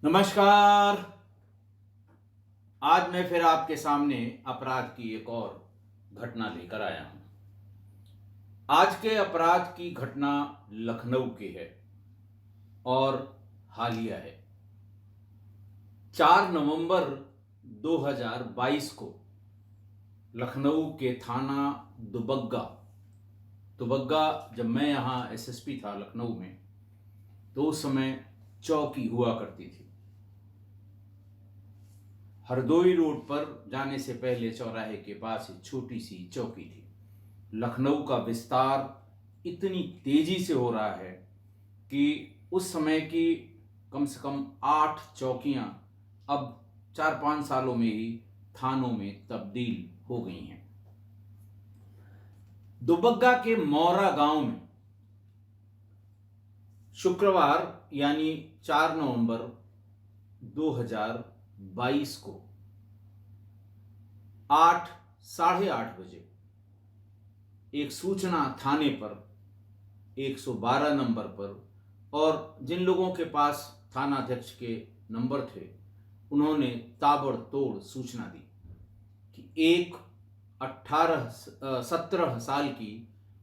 नमस्कार। आज मैं फिर आपके सामने अपराध की एक और घटना लेकर आया हूं। आज के अपराध की घटना लखनऊ की है और हालिया है। 4 नवंबर 2022 को लखनऊ के थाना दुबग्गा दुबग्गा जब मैं यहाँ एसएसपी था लखनऊ में, तो उस समय चौकी हुआ करती थी। हरदोई रोड पर जाने से पहले चौराहे के पास एक छोटी सी चौकी थी। लखनऊ का विस्तार इतनी तेजी से हो रहा है कि उस समय की कम से कम 8 चौकियां अब 4-5 सालों में ही थानों में तब्दील हो गई हैं। दुबग्गा के मौरा गांव में शुक्रवार यानी 4 नवंबर 2022 को 8 साढ़े 8 बजे एक सूचना थाने पर 112 नंबर पर, और जिन लोगों के पास थानाध्यक्ष के नंबर थे उन्होंने ताबड़तोड़ सूचना दी कि एक 17 साल की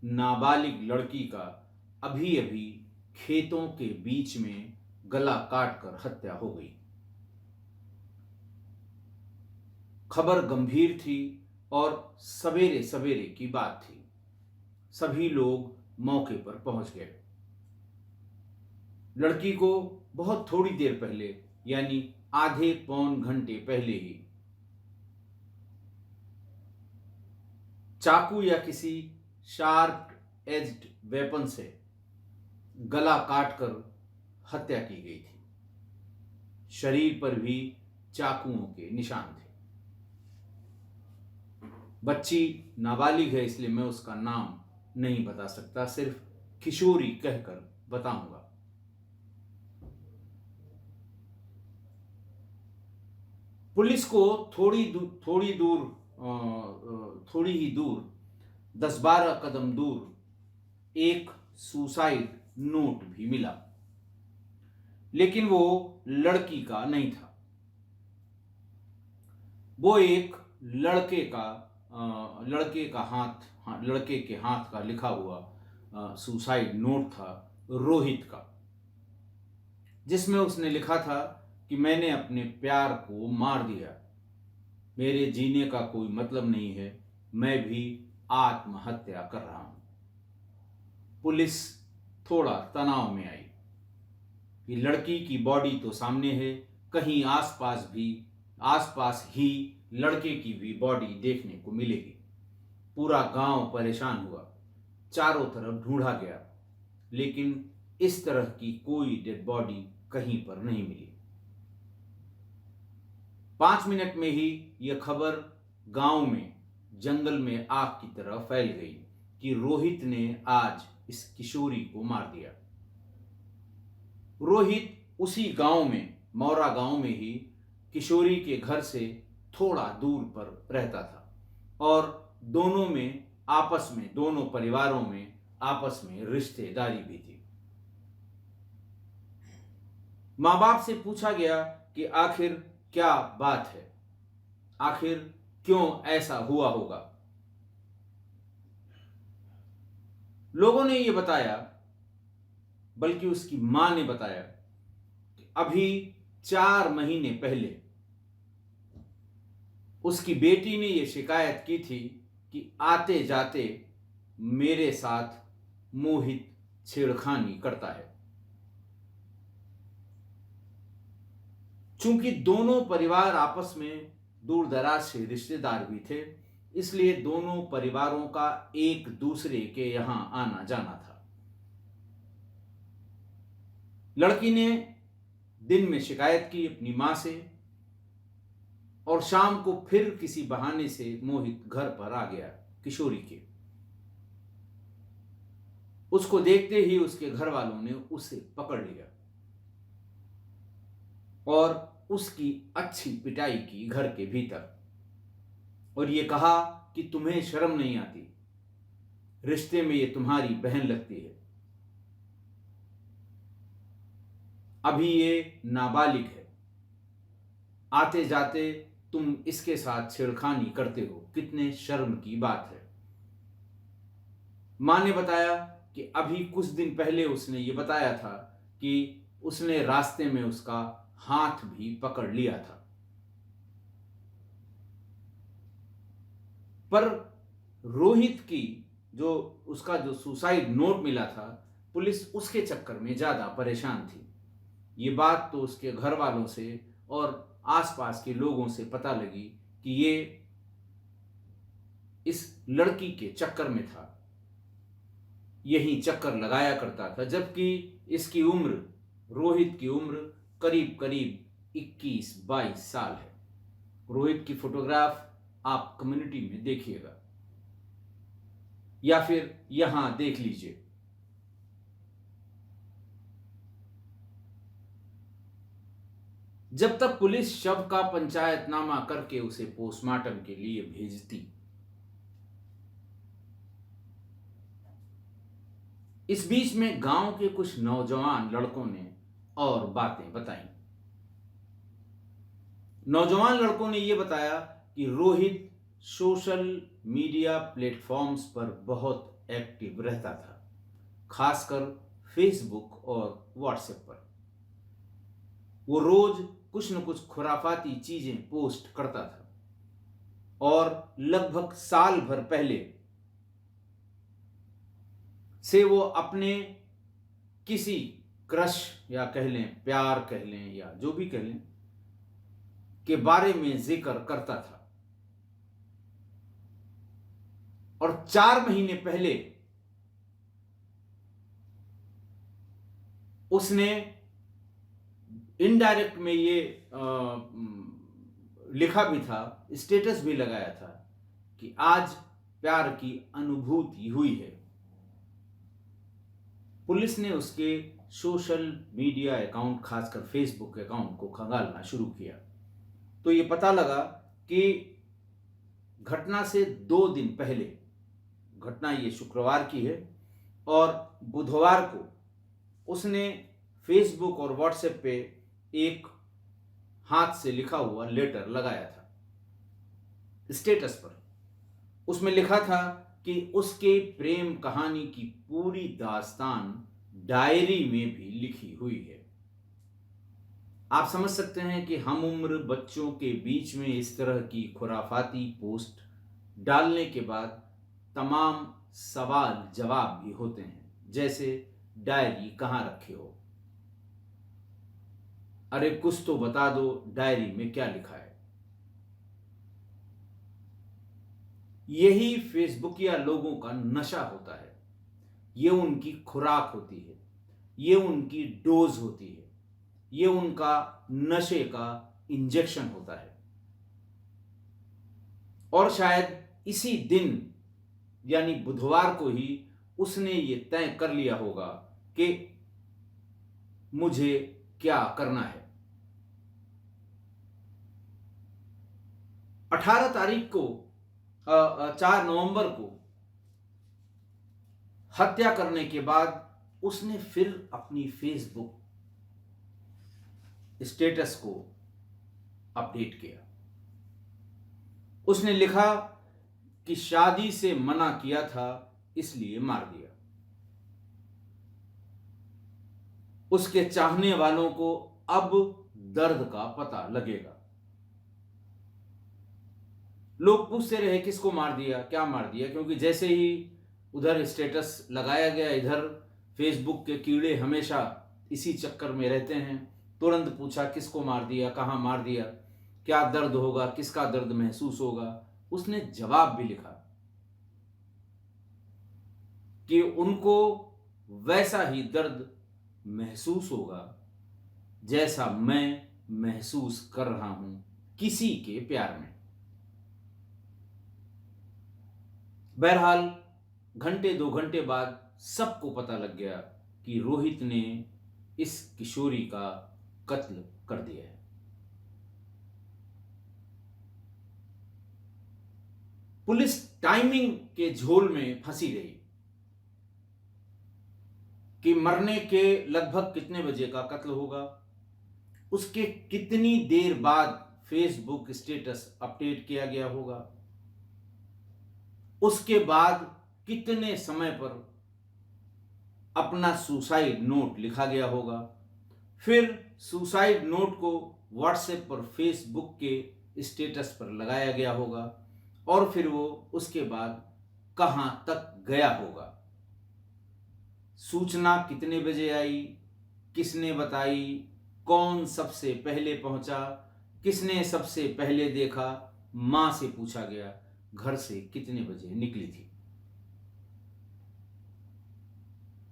नाबालिग लड़की का अभी अभी खेतों के बीच में गला काटकर हत्या हो गई। खबर गंभीर थी और सवेरे सवेरे की बात थी। सभी लोग मौके पर पहुंच गए। लड़की को बहुत थोड़ी देर पहले यानी आधे पौन घंटे पहले ही चाकू या किसी शार्प एज्ड वेपन से गला काटकर हत्या की गई थी। शरीर पर भी चाकुओं के निशान थे। बच्ची नाबालिग है इसलिए मैं उसका नाम नहीं बता सकता, सिर्फ किशोरी कहकर बताऊंगा। पुलिस को थोड़ी ही दूर 10-12 कदम दूर एक सुसाइड नोट भी मिला, लेकिन वो लड़की का नहीं था। वो एक लड़के के हाथ का लिखा हुआ सुसाइड नोट था, रोहित का, जिसमें उसने लिखा था कि मैंने अपने प्यार को मार दिया, मेरे जीने का कोई मतलब नहीं है, मैं भी आत्महत्या कर रहा हूं। पुलिस थोड़ा तनाव में आई कि लड़की की बॉडी तो सामने है, कहीं आसपास ही लड़के की भी बॉडी देखने को मिलेगी। पूरा गांव परेशान हुआ, चारों तरफ ढूंढा गया, लेकिन इस तरह की कोई डेड बॉडी कहीं पर नहीं मिली। 5 मिनट में ही यह खबर गांव में जंगल में आग की तरह फैल गई कि रोहित ने आज इस किशोरी को मार दिया। रोहित उसी गांव में, मौरा गांव में ही किशोरी के घर से थोड़ा दूर पर रहता था, और दोनों परिवारों में आपस में रिश्तेदारी भी थी। मां बाप से पूछा गया कि आखिर क्या बात है, आखिर क्यों ऐसा हुआ होगा। लोगों ने यह बताया, बल्कि उसकी मां ने बताया कि अभी 4 महीने पहले उसकी बेटी ने यह शिकायत की थी कि आते जाते मेरे साथ मोहित छेड़खानी करता है। चूंकि दोनों परिवार आपस में दूर दराज से रिश्तेदार भी थे, इसलिए दोनों परिवारों का एक दूसरे के यहां आना जाना था। लड़की ने दिन में शिकायत की अपनी मां से, और शाम को फिर किसी बहाने से मोहित घर पर आ गया किशोरी के। उसको देखते ही उसके घर वालों ने उसे पकड़ लिया और उसकी अच्छी पिटाई की घर के भीतर, और ये कहा कि तुम्हें शर्म नहीं आती, रिश्ते में ये तुम्हारी बहन लगती है, अभी ये नाबालिग है, आते जाते तुम इसके साथ छेड़खानी करते हो, कितने शर्म की बात है। मां ने बताया कि अभी कुछ दिन पहले उसने ये बताया था कि उसने रास्ते में उसका हाथ भी पकड़ लिया था। पर रोहित की जो उसका जो सुसाइड नोट मिला था, पुलिस उसके चक्कर में ज्यादा परेशान थी। ये बात तो उसके घर वालों से और आसपास के लोगों से पता लगी कि ये इस लड़की के चक्कर में था, यही चक्कर लगाया करता था, जबकि इसकी उम्र, रोहित की उम्र करीब करीब 21-22 साल है। रोहित की फोटोग्राफ आप कम्युनिटी में देखिएगा या फिर यहां देख लीजिए। जब तक पुलिस शव का पंचायतनामा करके उसे पोस्टमार्टम के लिए भेजती, इस बीच में गांव के कुछ नौजवान लड़कों ने और बातें बताई। नौजवान लड़कों ने यह बताया कि रोहित सोशल मीडिया प्लेटफॉर्म्स पर बहुत एक्टिव रहता था, खासकर फेसबुक और व्हाट्सएप पर। वो रोज कुछ न कुछ खुराफाती चीजें पोस्ट करता था और लगभग साल भर पहले से वो अपने किसी क्रश या कह लें, प्यार कह लें, या जो भी कह लें, के बारे में जिक्र करता था। और 4 महीने पहले उसने इनडायरेक्ट में ये लिखा भी था, स्टेटस भी लगाया था कि आज प्यार की अनुभूति हुई है। पुलिस ने उसके सोशल मीडिया अकाउंट, खासकर फेसबुक अकाउंट को खंगालना शुरू किया, तो ये पता लगा कि घटना से 2 दिन पहले, घटना ये शुक्रवार की है, और बुधवार को उसने फेसबुक और व्हाट्सएप पे एक हाथ से लिखा हुआ लेटर लगाया था स्टेटस पर। उसमें लिखा था कि उसके प्रेम कहानी की पूरी दास्तान डायरी में भी लिखी हुई है। आप समझ सकते हैं कि हम उम्र बच्चों के बीच में इस तरह की खुराफाती पोस्ट डालने के बाद तमाम सवाल जवाब भी होते हैं, जैसे डायरी कहाँ रखे हो, अरे कुछ तो बता दो, डायरी में क्या लिखा है। यही फेसबुकिया लोगों का नशा होता है, ये उनकी खुराक होती है, ये उनकी डोज होती है, ये उनका नशे का इंजेक्शन होता है। और शायद इसी दिन यानी बुधवार को ही उसने ये तय कर लिया होगा कि मुझे क्या करना है। 18 तारीख को 4 नवंबर को हत्या करने के बाद उसने फिर अपनी फेसबुक स्टेटस को अपडेट किया। उसने लिखा कि शादी से मना किया था इसलिए मार दिया। उसके चाहने वालों को अब दर्द का पता लगेगा। लोग पूछते रहे किसको मार दिया, क्या मार दिया, क्योंकि जैसे ही उधर स्टेटस लगाया गया, इधर फेसबुक के कीड़े हमेशा इसी चक्कर में रहते हैं, तुरंत पूछा किसको मार दिया, कहाँ मार दिया, क्या दर्द होगा, किसका दर्द महसूस होगा। उसने जवाब भी लिखा कि उनको वैसा ही दर्द महसूस होगा जैसा मैं महसूस कर रहा हूं किसी के प्यार में। बहरहाल घंटे 2 घंटे बाद सबको पता लग गया कि रोहित ने इस किशोरी का कत्ल कर दिया है। पुलिस टाइमिंग के झोल में फंसी रही कि मरने के लगभग कितने बजे का कत्ल होगा, उसके कितनी देर बाद फेसबुक स्टेटस अपडेट किया गया होगा, उसके बाद कितने समय पर अपना सुसाइड नोट लिखा गया होगा, फिर सुसाइड नोट को व्हाट्सएप पर फेसबुक के स्टेटस पर लगाया गया होगा, और फिर वो उसके बाद कहां तक गया होगा, सूचना कितने बजे आई, किसने बताई, कौन सबसे पहले पहुंचा, किसने सबसे पहले देखा, मां से पूछा गया घर से कितने बजे निकली थी।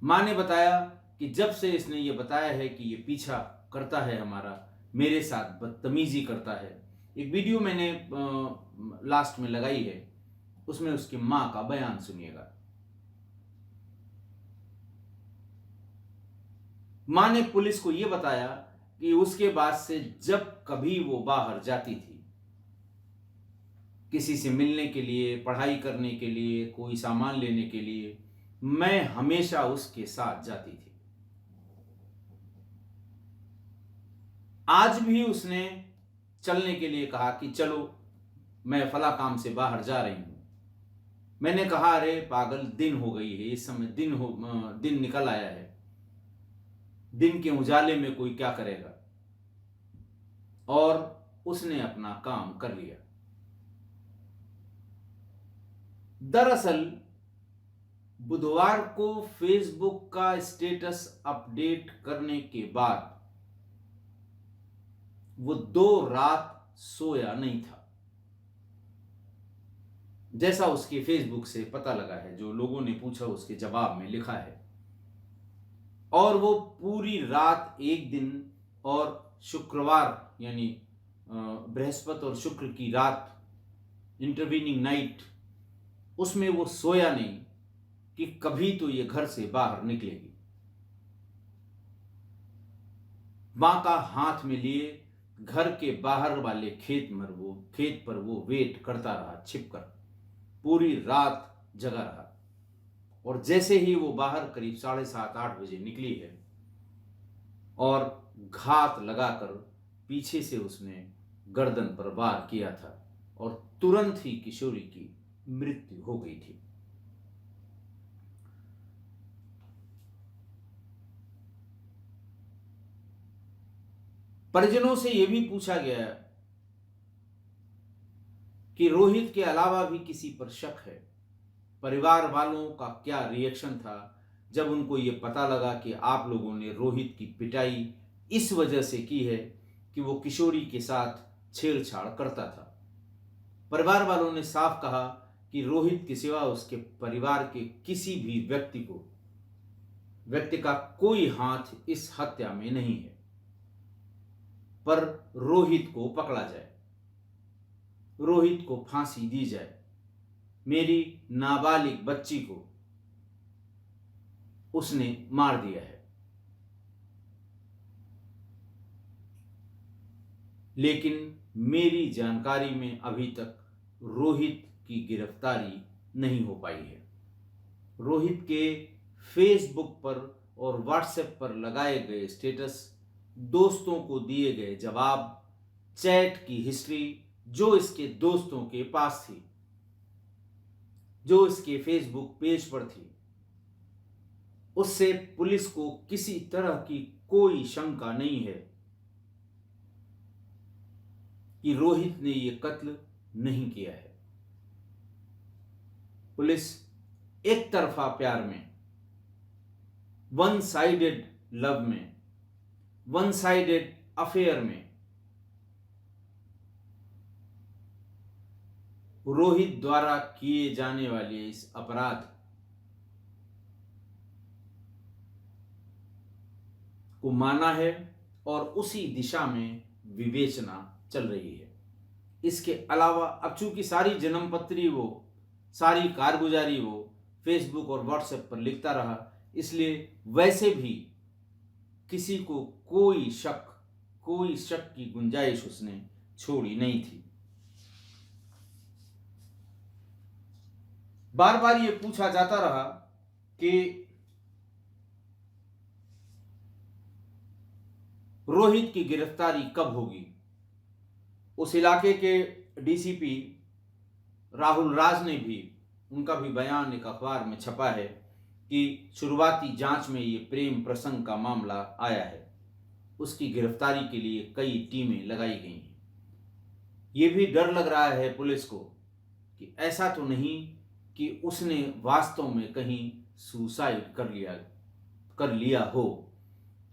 मां ने बताया कि जब से इसने ये बताया है कि ये पीछा करता है हमारा, मेरे साथ बदतमीजी करता है। एक वीडियो मैंने लास्ट में लगाई है, उसमें उसकी मां का बयान सुनिएगा। मां ने पुलिस को यह बताया कि उसके बाद से जब कभी वो बाहर जाती थी, किसी से मिलने के लिए, पढ़ाई करने के लिए, कोई सामान लेने के लिए, मैं हमेशा उसके साथ जाती थी। आज भी उसने चलने के लिए कहा कि चलो मैं फला काम से बाहर जा रही हूं। मैंने कहा अरे पागल, दिन हो गई है, इस समय दिन निकल आया है, दिन के उजाले में कोई क्या करेगा, और उसने अपना काम कर लिया। दरअसल बुधवार को फेसबुक का स्टेटस अपडेट करने के बाद वो 2 रात सोया नहीं था, जैसा उसके फेसबुक से पता लगा है, जो लोगों ने पूछा उसके जवाब में लिखा है। और वो पूरी रात, एक दिन और शुक्रवार यानी बृहस्पति और शुक्र की रात, इंटरवीनिंग नाइट, उसमें वो सोया नहीं कि कभी तो ये घर से बाहर निकलेगी। मां का हाथ में लिए घर के बाहर वाले खेत पर वो वेट करता रहा, छिपकर पूरी रात जगा रहा। और जैसे ही वो बाहर करीब 7:30-8 बजे निकली है, और घात लगाकर पीछे से उसने गर्दन पर वार किया था, और तुरंत ही किशोरी की मृत्यु हो गई थी। परिजनों से यह भी पूछा गया कि रोहित के अलावा भी किसी पर शक है। परिवार वालों का क्या रिएक्शन था जब उनको यह पता लगा कि आप लोगों ने रोहित की पिटाई इस वजह से की है कि वो किशोरी के साथ छेड़छाड़ करता था। परिवार वालों ने साफ कहा कि रोहित के सिवा उसके परिवार के किसी भी व्यक्ति का कोई हाथ इस हत्या में नहीं है, पर रोहित को पकड़ा जाए, रोहित को फांसी दी जाए, मेरी नाबालिग बच्ची को उसने मार दिया है। लेकिन मेरी जानकारी में अभी तक रोहित की गिरफ्तारी नहीं हो पाई है। रोहित के फेसबुक पर और व्हाट्सएप पर लगाए गए स्टेटस, दोस्तों को दिए गए जवाब, चैट की हिस्ट्री जो इसके दोस्तों के पास थी, जो इसके फेसबुक पेज पर थी, उससे पुलिस को किसी तरह की कोई शंका नहीं है कि रोहित ने यह कत्ल नहीं किया है। पुलिस एक तरफा प्यार में, वन साइडेड लव में, वन साइडेड अफेयर में रोहित द्वारा किए जाने वाले इस अपराध को माना है और उसी दिशा में विवेचना चल रही है। इसके अलावा अब चूंकि सारी जन्मपत्री वो, सारी कारगुजारी वो फेसबुक और व्हाट्सएप पर लिखता रहा, इसलिए वैसे भी किसी को कोई शक की गुंजाइश उसने छोड़ी नहीं थी। बार बार ये पूछा जाता रहा कि रोहित की गिरफ्तारी कब होगी, उस इलाके के डीसीपी राहुल राज ने भी, उनका भी बयान एक अखबार में छपा है कि शुरुआती जांच में ये प्रेम प्रसंग का मामला आया है। उसकी गिरफ्तारी के लिए कई टीमें लगाई गई हैं। ये भी डर लग रहा है पुलिस को कि ऐसा तो नहीं कि उसने वास्तव में कहीं सुसाइड कर लिया हो,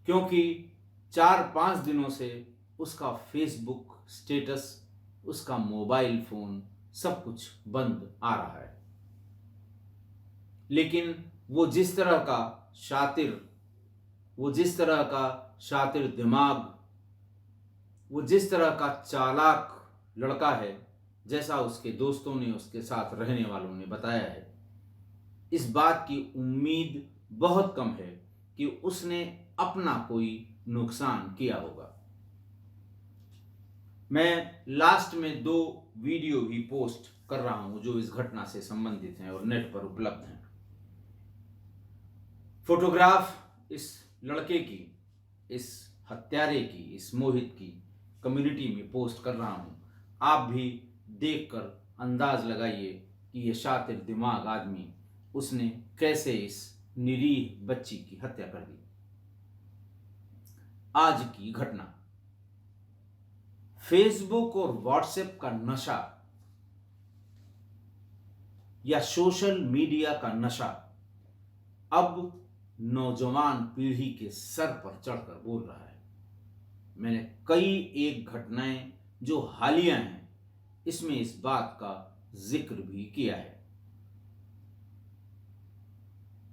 क्योंकि 4-5 दिनों से उसका फेसबुक स्टेटस, उसका मोबाइल फोन सब कुछ बंद आ रहा है। लेकिन वो जिस तरह का शातिर दिमाग, वो जिस तरह का चालाक लड़का है, जैसा उसके दोस्तों ने, उसके साथ रहने वालों ने बताया है, इस बात की उम्मीद बहुत कम है कि उसने अपना कोई नुकसान किया होगा। मैं लास्ट में 2 वीडियो भी पोस्ट कर रहा हूं जो इस घटना से संबंधित हैं और नेट पर उपलब्ध हैं। फोटोग्राफ इस लड़के की, इस हत्यारे की, इस मोहित की कम्युनिटी में पोस्ट कर रहा हूं। आप भी देखकर अंदाज लगाइए कि यह शातिर दिमाग आदमी, उसने कैसे इस निरीह बच्ची की हत्या कर दी। आज की घटना, फेसबुक और व्हाट्सएप का नशा या सोशल मीडिया का नशा अब नौजवान पीढ़ी के सर पर चढ़कर बोल रहा है। मैंने कई एक घटनाएं जो हालिया हैं, इसमें इस बात का जिक्र भी किया है।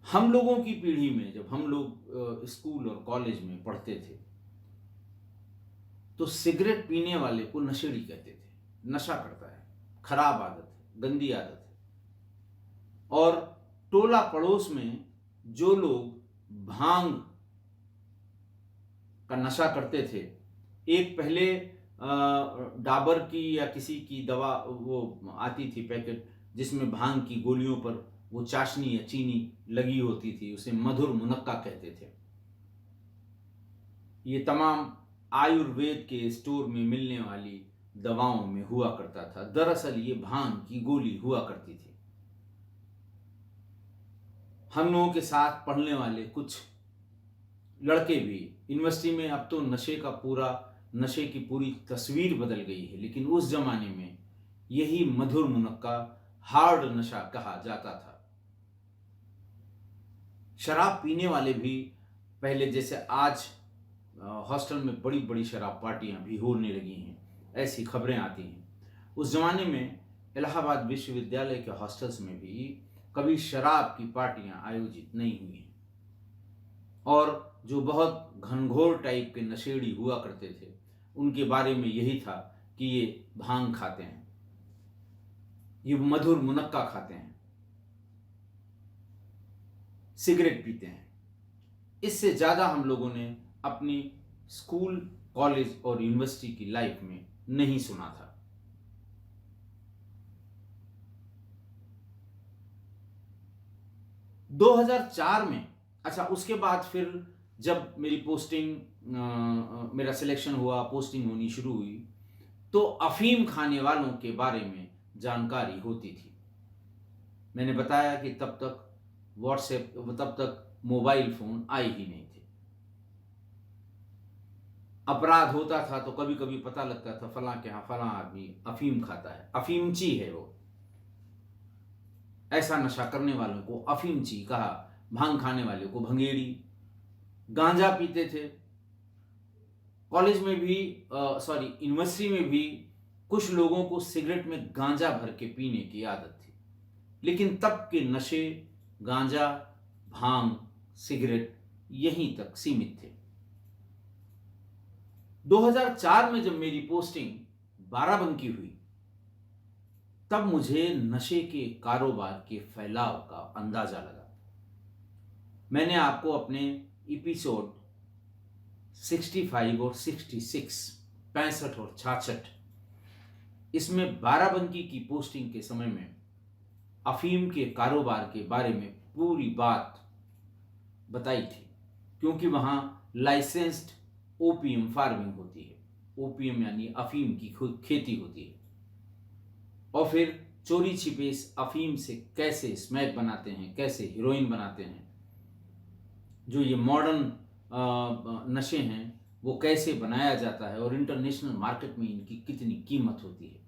हम लोगों की पीढ़ी में, जब हम लोग स्कूल और कॉलेज में पढ़ते थे, तो सिगरेट पीने वाले को नशेड़ी कहते थे। नशा करता है, खराब आदत है, गंदी आदत है। और टोला पड़ोस में जो लोग भांग का नशा करते थे, एक पहले डाबर की या किसी की दवा वो आती थी पैकेट, जिसमें भांग की गोलियों पर वो चाशनी या चीनी लगी होती थी, उसे मधुर मुनक्का कहते थे। ये तमाम आयुर्वेद के स्टोर में मिलने वाली दवाओं में हुआ करता था। दरअसल ये भांग की गोली हुआ करती थी। हम लोगों के साथ पढ़ने वाले कुछ लड़के भी यूनिवर्सिटी में, अब तो नशे की पूरी तस्वीर बदल गई है, लेकिन उस जमाने में यही मधुर मुनक्का हार्ड नशा कहा जाता था। शराब पीने वाले भी पहले जैसे आज हॉस्टल में बड़ी बड़ी शराब पार्टियां भी होने लगी हैं, ऐसी खबरें आती हैं। उस जमाने में इलाहाबाद विश्वविद्यालय के हॉस्टल्स में भी कभी शराब की पार्टियां आयोजित नहीं हुई हैं। और जो बहुत घनघोर टाइप के नशेड़ी हुआ करते थे, उनके बारे में यही था कि ये भांग खाते हैं, ये मधुर मुनक्का खाते हैं, सिगरेट पीते हैं। इससे ज्यादा हम लोगों ने अपनी स्कूल, कॉलेज और यूनिवर्सिटी की लाइफ में नहीं सुना था। – 2004 में, अच्छा, उसके बाद फिर जब मेरा सिलेक्शन हुआ, पोस्टिंग होनी शुरू हुई, तो अफीम खाने वालों के बारे में जानकारी होती थी। मैंने बताया कि तब तक व्हाट्सएप, तब तक मोबाइल फोन आए ही नहीं थे। अपराध होता था तो कभी कभी पता लगता था फलां के यहाँ फलां आदमी अफीम खाता है, अफीमची है वो। ऐसा नशा करने वालों को अफीमची कहा, भांग खाने वाले को भंगेड़ी। गांजा पीते थे। कॉलेज में भी, यूनिवर्सिटी में भी कुछ लोगों को सिगरेट में गांजा भर के पीने की आदत थी। लेकिन तब के नशे गांजा, भांग, सिगरेट यहीं तक सीमित थे। 2004 में जब मेरी पोस्टिंग बाराबंकी हुई, तब मुझे नशे के कारोबार के फैलाव का अंदाजा लगा। मैंने आपको अपने एपिसोड 65 और 66, 65 और 66, इसमें बाराबंकी की पोस्टिंग के समय में अफीम के कारोबार के बारे में पूरी बात बताई थी, क्योंकि वहां लाइसेंस्ड ओपीएम फार्मिंग होती है। ओपीएम यानी अफीम की खेती होती है, और फिर चोरी छिपे इस अफीम से कैसे स्मैक बनाते हैं, कैसे हीरोइन बनाते हैं, जो ये मॉडर्न नशे हैं वो कैसे बनाया जाता है, और इंटरनेशनल मार्केट में इनकी कितनी कीमत होती है।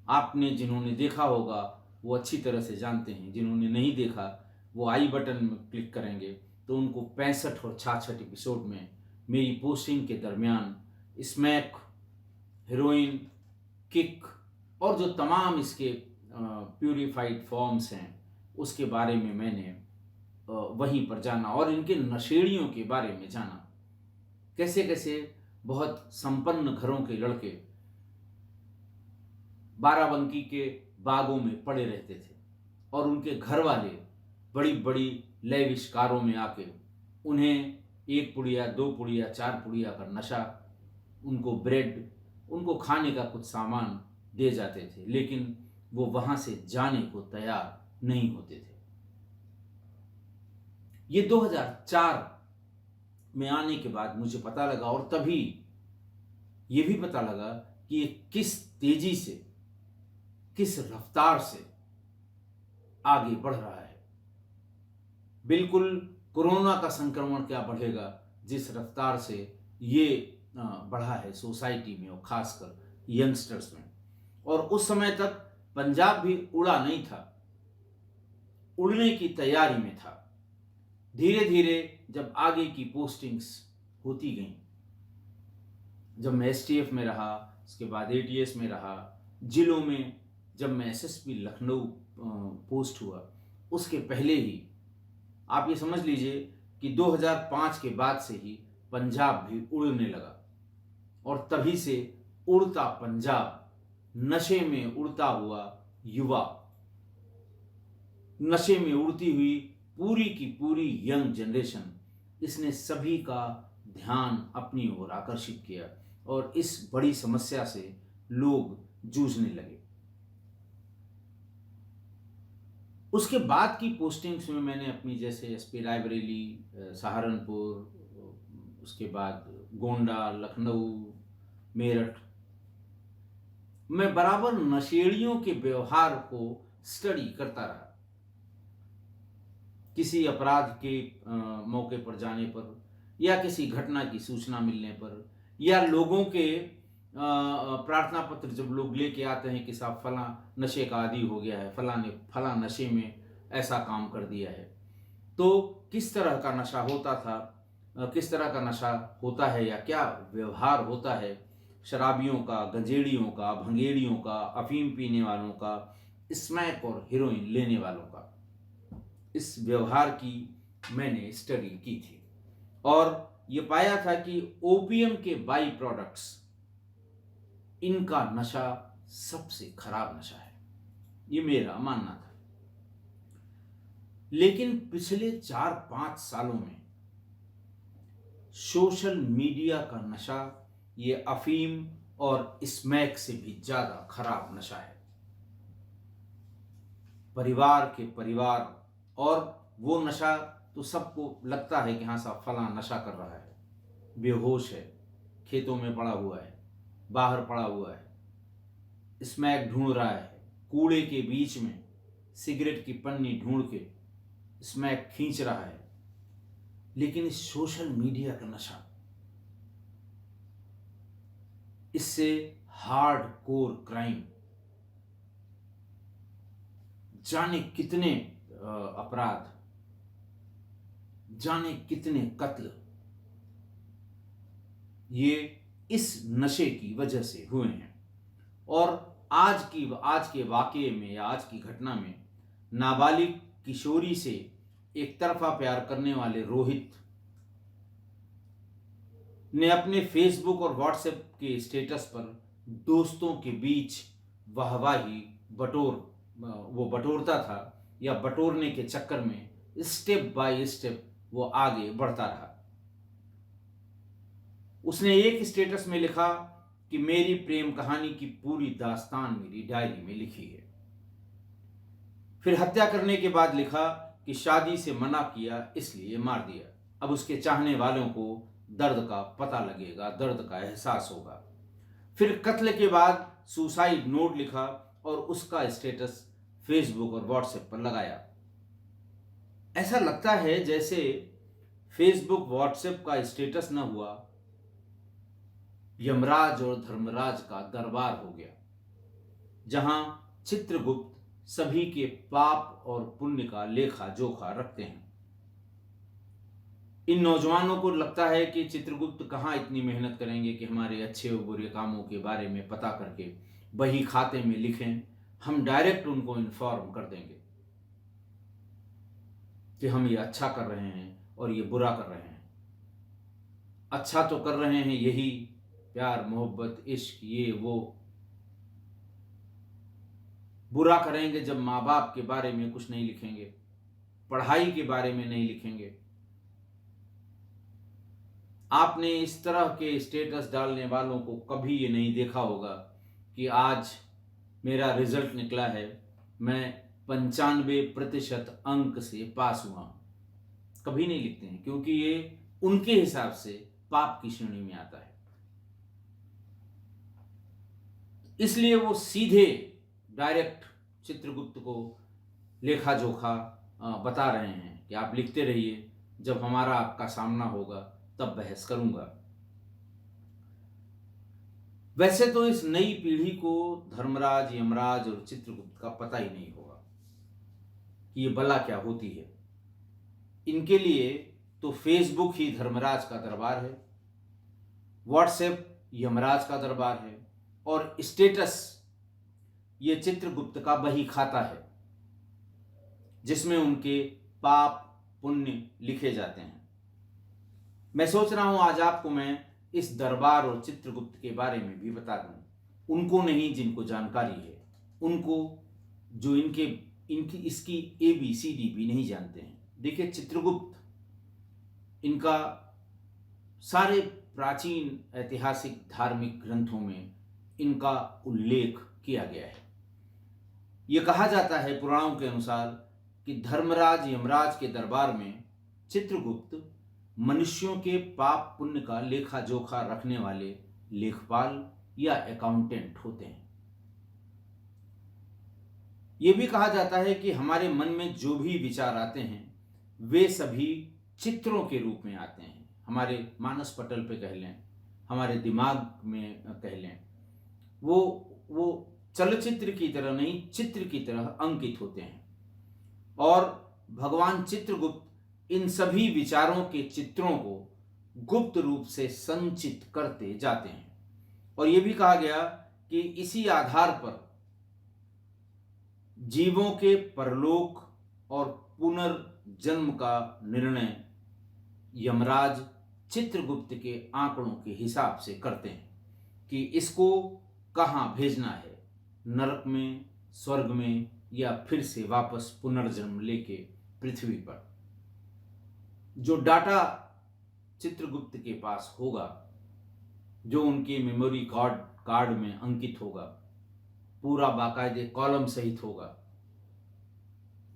आपने जिन्होंने देखा होगा वो अच्छी तरह से जानते हैं, जिन्होंने नहीं देखा वो आई बटन में क्लिक करेंगे तो उनको 65 और 66 एपिसोड में मेरी पोस्टिंग के दरमियान स्मैक, हेरोइन, किक और जो तमाम इसके प्यूरिफाइड फॉर्म्स हैं उसके बारे में मैंने वहीं पर जाना, और इनके नशेड़ियों के बारे में जाना। कैसे कैसे बहुत संपन्न घरों के लड़के बाराबंकी के बागों में पड़े रहते थे, और उनके घर वाले बड़ी बड़ी लेविश कारों में आके उन्हें 1 पुड़िया, 2 पुड़िया, 4 पुड़िया का नशा, उनको ब्रेड, उनको खाने का कुछ सामान दे जाते थे, लेकिन वो वहां से जाने को तैयार नहीं होते थे। ये 2004 में आने के बाद मुझे पता लगा, और तभी ये भी पता लगा कि ये किस तेजी से, किस रफ्तार से आगे बढ़ रहा है। बिल्कुल कोरोना का संक्रमण क्या बढ़ेगा जिस रफ्तार से ये बढ़ा है सोसाइटी में और खासकर यंगस्टर्स में। और उस समय तक पंजाब भी उड़ा नहीं था, उड़ने की तैयारी में था। धीरे धीरे जब आगे की पोस्टिंग्स होती गई, जब मैं एसटीएफ में रहा, उसके बाद एटीएस में रहा, जिलों में जब मैं एसएसपी लखनऊ पोस्ट हुआ, उसके पहले ही आप ये समझ लीजिए कि 2005 के बाद से ही पंजाब भी उड़ने लगा, और तभी से उड़ता पंजाब, नशे में उड़ता हुआ युवा, नशे में उड़ती हुई पूरी की पूरी यंग जनरेशन, इसने सभी का ध्यान अपनी ओर आकर्षित किया, और इस बड़ी समस्या से लोग जूझने लगे। उसके बाद की पोस्टिंग्स में मैंने अपनी, जैसे एसपी रायबरेली, सहारनपुर, उसके बाद गोंडा, लखनऊ, मेरठ, मैं बराबर नशेड़ियों के व्यवहार को स्टडी करता रहा। किसी अपराध के मौके पर जाने पर, या किसी घटना की सूचना मिलने पर, या लोगों के प्रार्थना पत्र जब लोग लेके आते हैं कि साहब फला नशे का आदी हो गया है, फला ने फला नशे में ऐसा काम कर दिया है, तो किस तरह का नशा होता था, किस तरह का नशा होता है, या क्या व्यवहार होता है शराबियों का, गंजेड़ियों का, भंगेड़ियों का, अफीम पीने वालों का, स्मैक और हीरोइन लेने वालों का, इस व्यवहार की मैंने स्टडी की थी। और ये पाया था कि ओपीएम के बाई प्रोडक्ट्स, इनका नशा सबसे खराब नशा है, ये मेरा मानना था। लेकिन पिछले 4-5 सालों में सोशल मीडिया का नशा ये अफीम और स्मैक से भी ज्यादा खराब नशा है। परिवार के परिवार, और वो नशा तो सबको लगता है कि हाँ साहब फला नशा कर रहा है, बेहोश है, खेतों में पड़ा हुआ है, बाहर पड़ा हुआ है, स्मैक ढूंढ रहा है, कूड़े के बीच में सिगरेट की पन्नी ढूंढ के स्मैक खींच रहा है। लेकिन इस सोशल मीडिया का नशा, इससे हार्ड कोर क्राइम, जाने कितने अपराध, जाने कितने कत्ल, ये इस नशे की वजह से हुए हैं। और आज के वाकये में, या आज की घटना में, नाबालिग किशोरी से एक तरफा प्यार करने वाले रोहित ने अपने फेसबुक और व्हाट्सएप के स्टेटस पर दोस्तों के बीच वाहवाही वो बटोरता था, या बटोरने के चक्कर में स्टेप बाय स्टेप वो आगे बढ़ता रहा। उसने एक स्टेटस में लिखा कि मेरी प्रेम कहानी की पूरी दास्तान मेरी डायरी में लिखी है। फिर हत्या करने के बाद लिखा कि शादी से मना किया इसलिए मार दिया। अब उसके चाहने वालों को दर्द का पता लगेगा, दर्द का एहसास होगा। फिर कत्ल के बाद सुसाइड नोट लिखा और उसका स्टेटस फेसबुक और व्हाट्सएप पर लगाया। ऐसा लगता है जैसे फेसबुक व्हाट्सएप का स्टेटस न हुआ, यमराज और धर्मराज का दरबार हो गया, जहां चित्रगुप्त सभी के पाप और पुण्य का लेखा जोखा रखते हैं। इन नौजवानों को लगता है कि चित्रगुप्त कहाँ इतनी मेहनत करेंगे कि हमारे अच्छे और बुरे कामों के बारे में पता करके बही खाते में लिखें, हम डायरेक्ट उनको इन्फॉर्म कर देंगे कि हम ये अच्छा कर रहे हैं और ये बुरा कर रहे हैं। अच्छा तो कर रहे हैं यही प्यार मोहब्बत इश्क ये वो, बुरा करेंगे जब माँ बाप के बारे में कुछ नहीं लिखेंगे, पढ़ाई के बारे में नहीं लिखेंगे। आपने इस तरह के स्टेटस डालने वालों को कभी ये नहीं देखा होगा कि आज मेरा रिजल्ट निकला है, मैं 95% अंक से पास हुआ। कभी नहीं लिखते हैं, क्योंकि ये उनके हिसाब से पाप की श्रेणी में आता है। इसलिए वो सीधे डायरेक्ट चित्रगुप्त को लेखा जोखा बता रहे हैं कि आप लिखते रहिए, जब हमारा आपका सामना होगा तब बहस करूंगा। वैसे तो इस नई पीढ़ी को धर्मराज, यमराज और चित्रगुप्त का पता ही नहीं होगा कि ये बला क्या होती है। इनके लिए तो फेसबुक ही धर्मराज का दरबार है, व्हाट्सएप यमराज का दरबार है और स्टेटस ये चित्रगुप्त का बही खाता है, जिसमें उनके पाप पुण्य लिखे जाते हैं। मैं सोच रहा हूं आज आपको मैं इस दरबार और चित्रगुप्त के बारे में भी बता दूं, उनको नहीं जिनको जानकारी है, उनको जो इनकी इसकी ABCD भी नहीं जानते हैं। देखिए, चित्रगुप्त, इनका सारे प्राचीन ऐतिहासिक धार्मिक ग्रंथों में इनका उल्लेख किया गया है। यह कहा जाता है पुराणों के अनुसार कि धर्मराज यमराज के दरबार में चित्रगुप्त मनुष्यों के पाप पुण्य का लेखा जोखा रखने वाले लेखपाल या अकाउंटेंट होते हैं। यह भी कहा जाता है कि हमारे मन में जो भी विचार आते हैं वे सभी चित्रों के रूप में आते हैं। हमारे मानस पटल पे कह लें, हमारे दिमाग में कह लें, वो चलचित्र की तरह नहीं, चित्र की तरह अंकित होते हैं। और भगवान चित्रगुप्त इन सभी विचारों के चित्रों को गुप्त रूप से संचित करते जाते हैं। और यह भी कहा गया कि इसी आधार पर जीवों के परलोक और पुनर्जन्म का निर्णय यमराज चित्रगुप्त के आंकड़ों के हिसाब से करते हैं कि इसको कहाँ भेजना है, नरक में, स्वर्ग में, या फिर से वापस पुनर्जन्म लेके पृथ्वी पर। जो डाटा चित्रगुप्त के पास होगा, जो उनके मेमोरी कार्ड में अंकित होगा, पूरा बाकायदे कॉलम सहित होगा,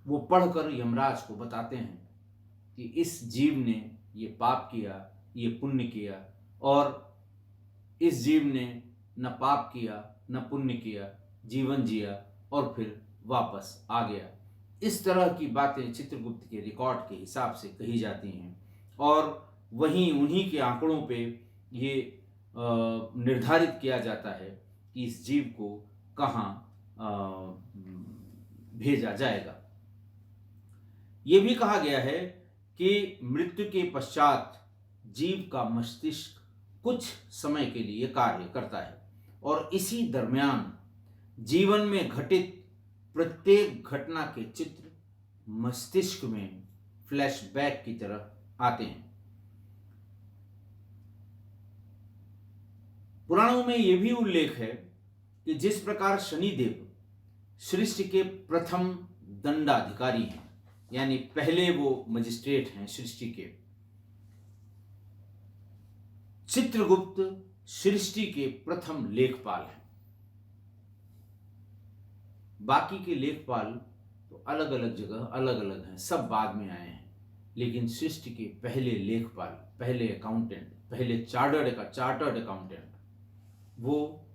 वो पढ़कर यमराज को बताते हैं कि इस जीव ने ये पाप किया, ये पुण्य किया, और इस जीव ने न पाप किया न पुण्य किया, जीवन जिया और फिर वापस आ गया। इस तरह की बातें चित्रगुप्त के रिकॉर्ड के हिसाब से कही जाती हैं और वहीं उन्हीं के आंकड़ों पे ये निर्धारित किया जाता है कि इस जीव को कहाँ भेजा जाएगा। ये भी कहा गया है कि मृत्यु के पश्चात जीव का मस्तिष्क कुछ समय के लिए कार्य करता है और इसी दरमियान जीवन में घटित प्रत्येक घटना के चित्र मस्तिष्क में फ्लैशबैक की तरह आते हैं। पुराणों में यह भी उल्लेख है कि जिस प्रकार शनिदेव सृष्टि के प्रथम दंडाधिकारी हैं, यानी पहले वो मजिस्ट्रेट हैं सृष्टि के, चित्रगुप्त सृष्टि के प्रथम लेखपाल हैं। बाकी के लेखपाल तो अलग अलग जगह अलग अलग हैं, सब बाद में आए हैं। लेकिन सृष्टि के पहले लेखपाल, पहले अकाउंटेंट, पहले चार्टर्ड अकाउंटेंट वो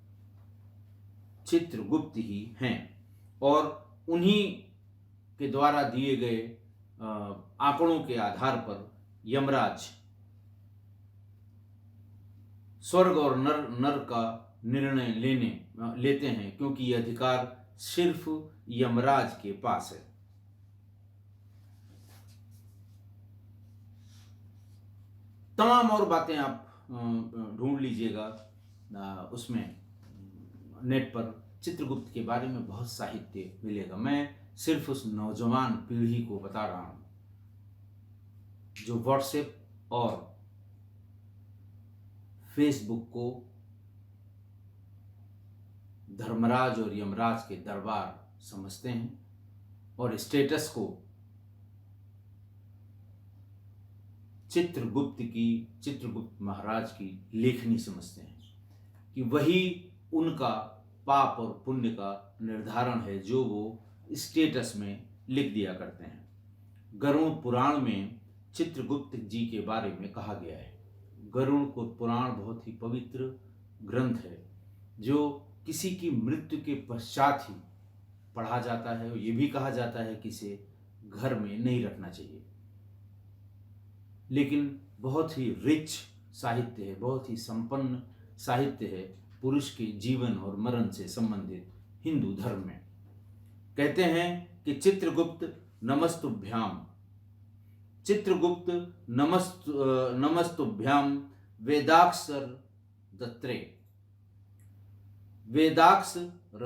चित्रगुप्त ही हैं। और उन्हीं के द्वारा दिए गए आंकड़ों के आधार पर यमराज स्वर्ग और नर का निर्णय लेते हैं, क्योंकि यह अधिकार सिर्फ यमराज के पास है। तमाम और बातें आप ढूंढ लीजिएगा उसमें, नेट पर चित्रगुप्त के बारे में बहुत साहित्य मिलेगा। मैं सिर्फ उस नौजवान पीढ़ी को बता रहा हूं जो व्हाट्सएप और फेसबुक को धर्मराज और यमराज के दरबार समझते हैं और स्टेटस को चित्रगुप्त महाराज की लेखनी समझते हैं कि वही उनका पाप और पुण्य का निर्धारण है जो वो स्टेटस में लिख दिया करते हैं। गरुड़ पुराण में चित्रगुप्त जी के बारे में कहा गया है। गरुड़ को पुराण बहुत ही पवित्र ग्रंथ है जो किसी की मृत्यु के पश्चात ही पढ़ा जाता है। और ये भी कहा जाता है कि इसे घर में नहीं रखना चाहिए, लेकिन बहुत ही रिच साहित्य है, बहुत ही संपन्न साहित्य है पुरुष के जीवन और मरण से संबंधित हिंदू धर्म में। कहते हैं कि चित्रगुप्त नमस्तुभ्याम वेदाक्षर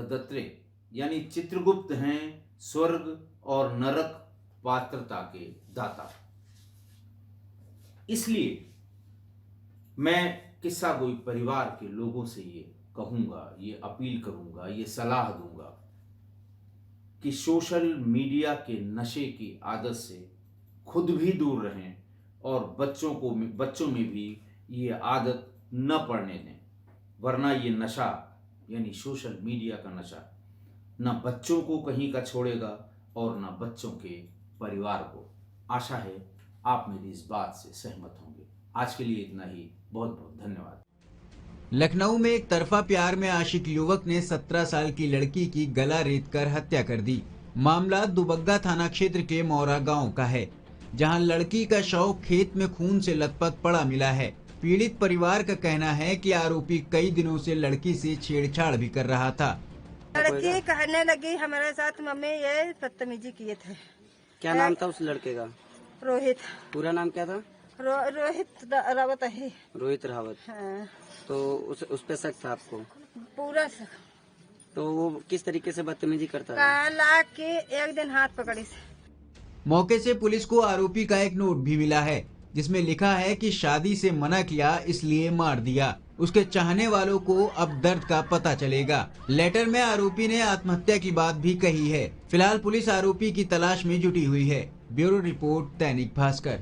दत्रे, यानी चित्रगुप्त हैं स्वर्ग और नरक पात्रता के दाता। इसलिए मैं किस्सा गोई परिवार के लोगों से ये कहूंगा, ये अपील करूंगा, ये सलाह दूंगा कि सोशल मीडिया के नशे की आदत से खुद भी दूर रहें और बच्चों में भी ये आदत न पड़ने दें, वरना ये नशा यानी सोशल मीडिया का नशा न बच्चों को कहीं का छोड़ेगा और न बच्चों के परिवार को। आशा है आप मेरी इस बात से सहमत होंगे। आज के लिए इतना ही, बहुत बहुत धन्यवाद। लखनऊ में एक तरफा प्यार में आशिक युवक ने 17 साल की लड़की की गला रेतकर हत्या कर दी। मामला दुबग्गा थाना क्षेत्र के मौरा गांव का है, जहां लड़की का शव खेत में खून से लथपथ पड़ा मिला है। पीड़ित परिवार का कहना है कि आरोपी कई दिनों से लड़की से छेड़छाड़ भी कर रहा था। लड़की कहने लगी हमारे साथ मम्मी ये बदतमीजी किए थे। क्या नाम था उस लड़के का? रोहित। पूरा नाम क्या था? रोहित रावत है। रोहित रावत। हाँ। तो उस पे शक था आपको? पूरा शक। तो वो किस तरीके से बदतमीजी करता है? काला के एक दिन हाथ पकड़ी से। मौके से पुलिस को आरोपी का एक नोट भी मिला है, जिसमें लिखा है कि शादी से मना किया इसलिए मार दिया। उसके चाहने वालों को अब दर्द का पता चलेगा। लेटर में आरोपी ने आत्महत्या की बात भी कही है। फिलहाल पुलिस आरोपी की तलाश में जुटी हुई है। Bureau report, Dainik Bhaskar.